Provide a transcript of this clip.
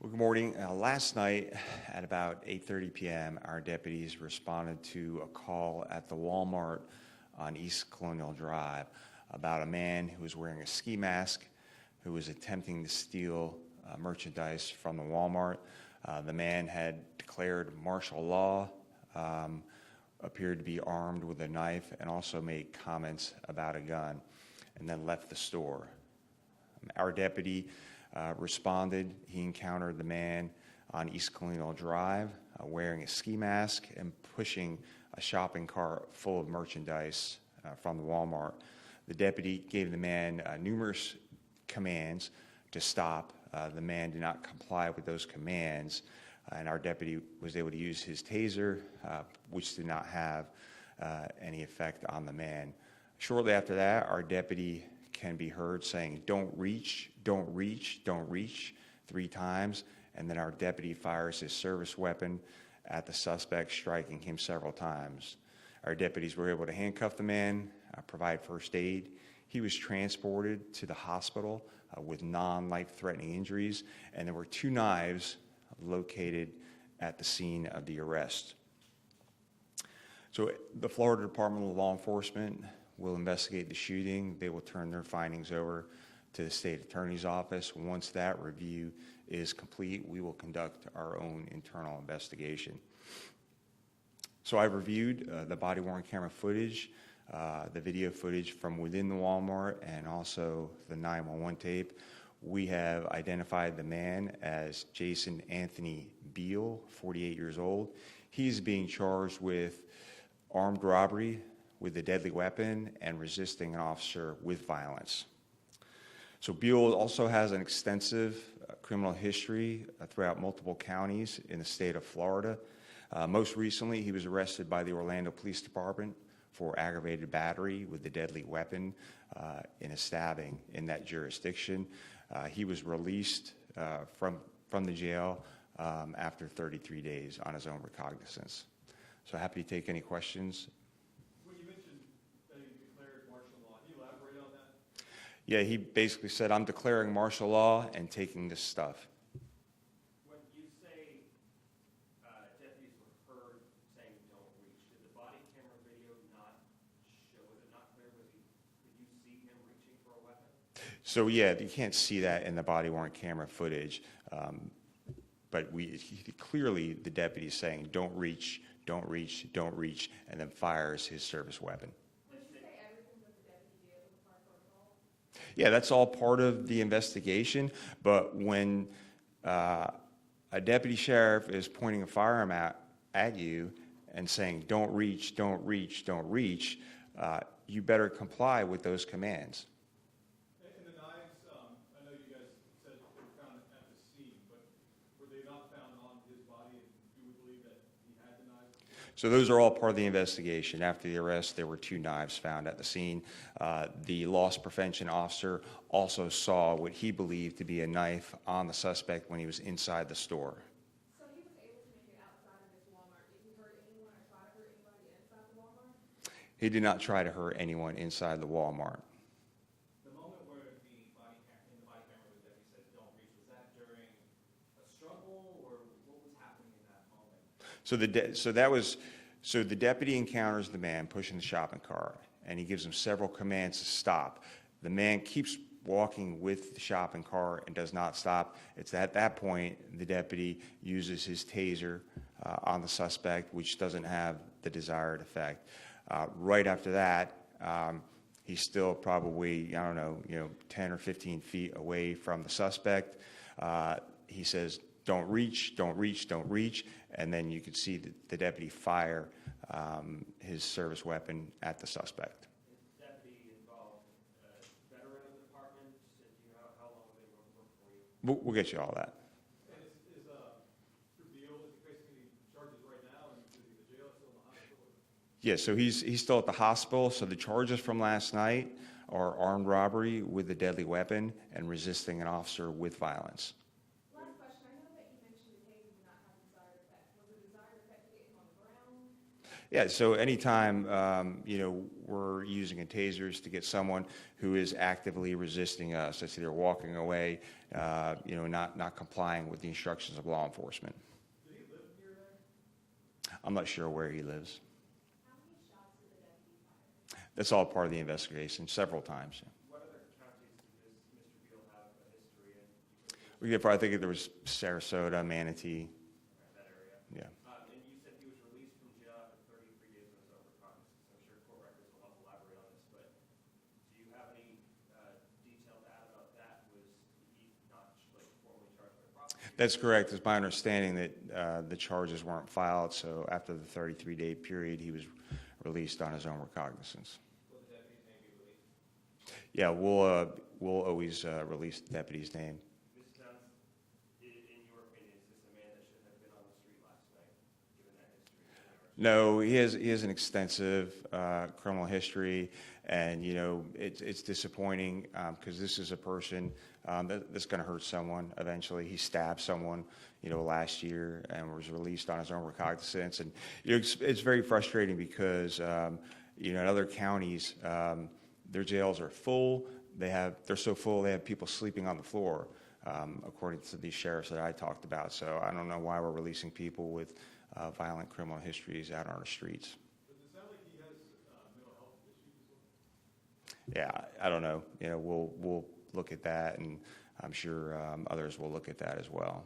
Well, good morning. Last night at about 8:30 p.m., our deputies responded to a call at the Walmart on East Colonial Drive about a man who was wearing a ski mask who was attempting to steal merchandise from the Walmart. The man had declared martial law, appeared to be armed with a knife, and also made comments about a gun, and then left the store. Our deputy responded. He encountered the man on East Colonial Drive wearing a ski mask and pushing a shopping cart full of merchandise from the Walmart. The deputy gave the man numerous commands to stop. The man did not comply with those commands, and our deputy was able to use his taser, which did not have any effect on the man. Shortly after that, our deputy can be heard saying, "Don't reach, don't reach, don't reach," 3 times, and then our deputy fires his service weapon at the suspect, striking him several times. Our deputies were able to handcuff the man, provide first aid. He was transported to the hospital with non-life-threatening injuries, and there were 2 knives located at the scene of the arrest. So the Florida Department of Law Enforcement will investigate the shooting. They will turn their findings over to the state attorney's office. Once that review is complete, we will conduct our own internal investigation. So I've reviewed the body-worn camera footage, the video footage from within the Walmart, and also the 911 tape. We have identified the man as Jason Anthony Beal, 48 years old. He's being charged with armed robbery with a deadly weapon and resisting an officer with violence. So Beal also has an extensive criminal history throughout multiple counties in the state of Florida. Most recently, he was arrested by the Orlando Police Department for aggravated battery with a deadly weapon in a stabbing in that jurisdiction. He was released from the jail after 33 days on his own recognizance. So happy to take any questions. Yeah, he basically said, "I'm declaring martial law and taking this stuff." When you say deputies were heard saying don't reach, did the body camera video not show, was it not clear, could you see him reaching for a weapon? So yeah, you can't see that in the body-worn camera footage, but clearly the deputy is saying don't reach, don't reach, don't reach, and then fires his service weapon. Yeah, that's all part of the investigation, but when a deputy sheriff is pointing a firearm at you and saying, "Don't reach, don't reach, don't reach," you better comply with those commands. And the knives, I know you guys said they were found at the scene, but were they not found on his body, and you would believe that he had the knives? So those are all part of the investigation. After the arrest, there were 2 knives found at the scene. The loss prevention officer also saw what he believed to be a knife on the suspect when he was inside the store. So he was able to make it outside of this Walmart. Did he hurt anyone or try to hurt anybody inside the Walmart? He did not try to hurt anyone inside the Walmart. The moment where in the body camera was that he said don't reach, was that during a struggle, or what was happening in that moment? So the deputy encounters the man pushing the shopping cart, and he gives him several commands to stop. The man keeps walking with the shopping cart and does not stop. It's at that point the deputy uses his taser on the suspect, which doesn't have the desired effect. Right after that, he's still probably, 10 or 15 feet away from the suspect. He says, "Don't reach, don't reach, don't reach," and then you could see the deputy fire his service weapon at the suspect. Is the deputy involved a veteran of the department? Do you know how long they work for you? We'll get you all that. And is Beal facing charges right now, and is he in the jail, still in the hospital? Yeah, so he's still at the hospital. So the charges from last night are armed robbery with a deadly weapon and resisting an officer with violence. Last question. I know that you mentioned the taser did not have the desired effect. Was the desired effect to get him on the ground? Yeah, so anytime, we're using a tasers to get someone who is actively resisting us, that's either walking away, not complying with the instructions of law enforcement. Did he live near there? I'm not sure where he lives. How many shots did the deputy fire? That's all part of the investigation, several times. What other counties does Mr. Beal have a history in? I think there was Sarasota, Manatee, That area? yeah. And you said he was released from jail after 33 days of his own recognizance. I'm sure court records will help elaborate on this, but do you have any detail to add about that? Was he not formally charged by prosecution? That's correct. It's my understanding that the charges weren't filed, so after the 33-day period, he was released on his own recognizance. Will the deputy's name be released? Yeah, we'll always release the deputy's name. Ms. Jones, in your opinion, is this a man that should have been on the street last night, given that history? No, he has an extensive criminal history, and it's disappointing because this is a person that's going to hurt someone eventually. He stabbed someone, last year and was released on his own recognizance, and it's very frustrating because in other counties their jails are full. They're so full they have people sleeping on the floor, according to these sheriffs that I talked about. So I don't know why we're releasing people with violent criminal histories out on the streets. Does it sound like he has mental health issues as well? Yeah, I don't know. We'll look at that, and I'm sure others will look at that as well.